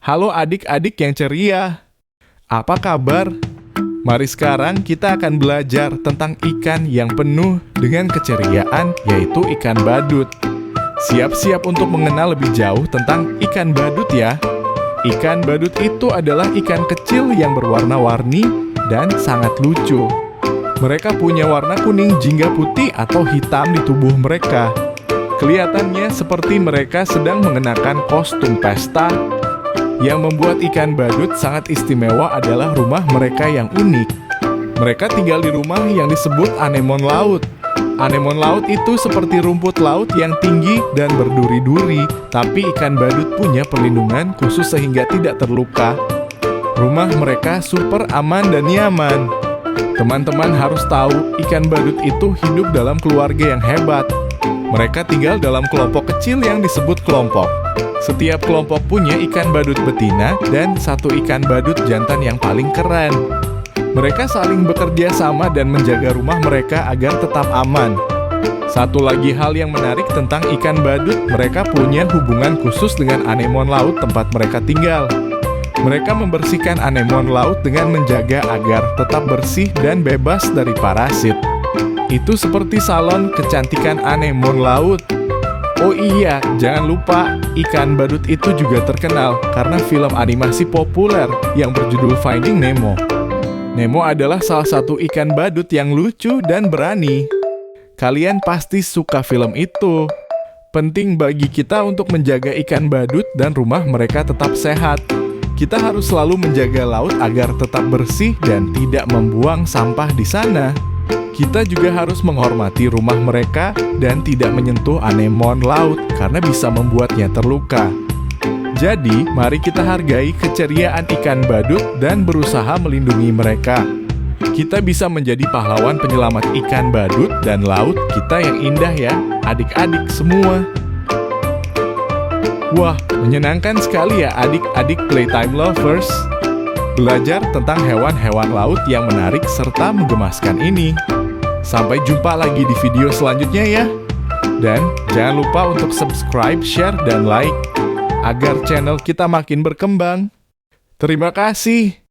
Halo adik-adik yang ceria, apa kabar? Mari sekarang kita akan belajar tentang ikan yang penuh dengan keceriaan, yaitu ikan badut. Siap-siap untuk mengenal lebih jauh tentang ikan badut ya. Ikan badut itu adalah ikan kecil yang berwarna-warni dan sangat lucu. Mereka punya warna kuning jingga putih atau hitam di tubuh mereka. Kelihatannya seperti mereka sedang mengenakan kostum pesta. Yang membuat ikan badut sangat istimewa adalah rumah mereka yang unik. Mereka tinggal di rumah yang disebut anemon laut. Anemon laut itu seperti rumput laut yang tinggi dan berduri-duri, tapi ikan badut punya perlindungan khusus sehingga tidak terluka. Rumah mereka super aman dan nyaman. Teman-teman harus tahu, ikan badut itu hidup dalam keluarga yang hebat. Mereka tinggal dalam kelompok kecil yang disebut kelompok. Setiap kelompok punya ikan badut betina dan satu ikan badut jantan yang paling keren. Mereka saling bekerja sama dan menjaga rumah mereka agar tetap aman. Satu lagi hal yang menarik tentang ikan badut, mereka punya hubungan khusus dengan anemon laut tempat mereka tinggal. Mereka membersihkan anemon laut dengan menjaga agar tetap bersih dan bebas dari parasit. Itu seperti salon kecantikan anemon laut. Oh iya, jangan lupa, ikan badut itu juga terkenal karena film animasi populer yang berjudul Finding Nemo. Nemo adalah salah satu ikan badut yang lucu dan berani. Kalian pasti suka film itu. Penting bagi kita untuk menjaga ikan badut dan rumah mereka tetap sehat. Kita harus selalu menjaga laut agar tetap bersih dan tidak membuang sampah di sana. Kita juga harus menghormati rumah mereka dan tidak menyentuh anemon laut karena bisa membuatnya terluka. Jadi, mari kita hargai keceriaan ikan badut dan berusaha melindungi mereka. Kita bisa menjadi pahlawan penyelamat ikan badut dan laut kita yang indah ya, adik-adik semua. Wah, menyenangkan sekali ya adik-adik Playtime Lovers. Belajar tentang hewan-hewan laut yang menarik serta menggemaskan ini. Sampai jumpa lagi di video selanjutnya ya. Dan jangan lupa untuk subscribe, share, dan like agar channel kita makin berkembang. Terima kasih.